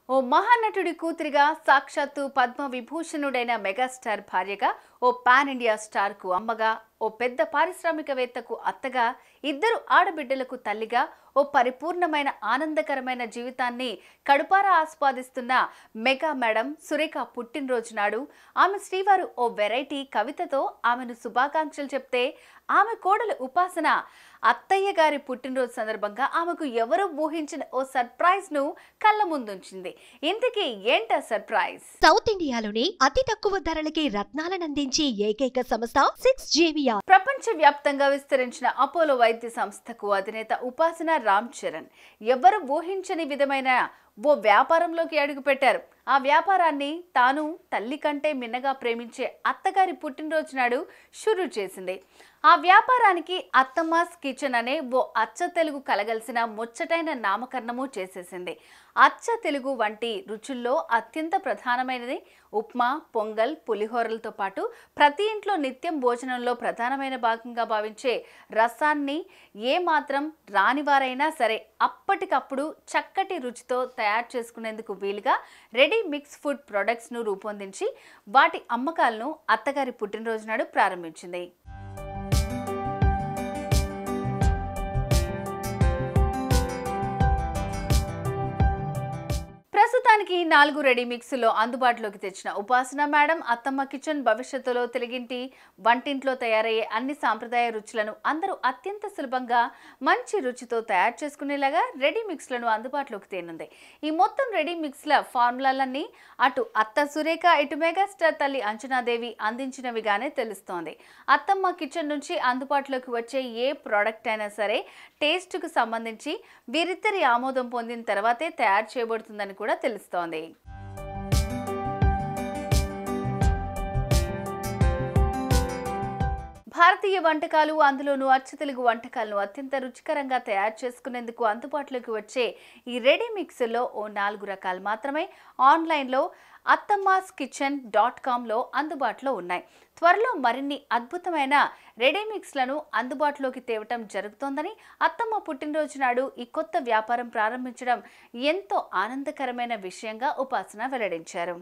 ఓ మహానటుడి కూతురిగా సాక్షాత్తు పద్మ విభూషణుడైన మెగాస్టార్ భార్యగా, ఓ pan India star కు అమ్మగా, ఓ పెద్ద పారిశ్రామికవేత్తకు అత్తగా, ఇద్దరు ఆడబిడ్డలకు తల్లిగా, ఓ పరిపూర్ణమైన ఆనందకరమైన జీవితాన్ని కడుపారా ఆస్వాదిస్తున్న మెగా మేడం సురేఖ పుట్టినరోజు నాడు ఆమె శ్రీవారు ఓ వెరైటీ కవితతో ఆమెను శుభాకాంక్షలు చెప్తే, ఆమె కోడలు ఉపాసన అత్తయ్య గారి పుట్టినరోజు సందర్భంగా ఆమెకు ఎవరు ఊహించిన ఓ సర్ప్రైజ్ ను కళ్ళ ముందుంచింది. ఇంతకీ ఏంటా సర్ప్రైజ్? సౌత్ ఇండియాలోనే అతి తక్కువ ధరలకి రత్నాలను అందించే ఏకైక సంస్థ 6JVR. ప్రపంచ వ్యాప్తంగా విస్తరించిన అపోలో వైద్య సంస్థకు అధినేత ఉపాసన రామ్ చరణ్ ఎవరు ఊహించని విధమైన ఓ వ్యాపారంలోకి అడుగుపెట్టారు. ఆ వ్యాపారాన్ని తాను తల్లి కంటే మిన్నగా ప్రేమించే అత్తగారి పుట్టినరోజు నాడు షురూ చేసింది. ఆ వ్యాపారానికి అత్తమ్మాస్ కిచెన్ అనే ఓ అచ్చ తెలుగు కలగలిసిన ముచ్చటైన నామకరణము చేసేసింది. అచ్చ తెలుగు వంటి రుచుల్లో అత్యంత ప్రధానమైనది ఉప్మా, పొంగల్, పులిహోరలతో పాటు ప్రతి ఇంట్లో నిత్యం భోజనంలో ప్రధానమైన భాగంగా భావించే రసాన్ని ఏ మాత్రం రానివారైనా సరే అప్పటికప్పుడు చక్కటి రుచితో తయారు చేసుకునేందుకు వీలుగా రెడీ మిక్స్ ఫుడ్ ప్రొడక్ట్స్ ను రూపొందించి వాటి అమ్మకాలను అత్తగారి పుట్టినరోజు నాడు ప్రారంభించింది. ప్రస్తుతానికి 4 రెడీ మిక్స్లో అందుబాటులోకి తెచ్చిన ఉపాసన మేడం అత్తమ్మ కిచెన్ భవిష్యత్తులో తెలుగింటి వంటింట్లో తయారయ్యే అన్ని సాంప్రదాయ రుచులను అందరూ అత్యంత సులభంగా మంచి రుచితో తయారు చేసుకునేలాగా రెడీ మిక్స్లను అందుబాటులోకి తేనుంది. ఈ మొత్తం రెడీ మిక్స్ల ఫార్ములాలన్నీ అటు అత్త సురేఖ, ఇటు మెగాస్టార్ తల్లి అంజనాదేవి అందించినవిగానే తెలుస్తోంది. అత్తమ్మ కిచెన్ నుంచి అందుబాటులోకి వచ్చే ఏ ప్రోడక్ట్ అయినా సరే టేస్ట్కు సంబంధించి వీరిద్దరి ఆమోదం పొందిన తర్వాతే తయారు చేయబడుతుందని కూడా తెలుస్తోంది. భారతీయ వంటకాలు, అందులోనూ అచ్చ తెలుగు వంటకాలను అత్యంత రుచికరంగా తయారు చేసుకునేందుకు అందుబాటులోకి వచ్చే ఈ రెడీ మిక్స్లో ఓ 4 రకాలు మాత్రమే ఆన్లైన్లో attamaskichen.comలో అందుబాటులో ఉన్నాయి. త్వరలో మరిన్ని అద్భుతమైన రెడీ మిక్స్లను అందుబాటులోకి తేవటం జరుగుతోందని, అత్తమ్మ పుట్టినరోజు నాడు ఈ కొత్త వ్యాపారం ప్రారంభించడం ఎంతో ఆనందకరమైన విషయంగా ఉపాసన వెల్లడించారు.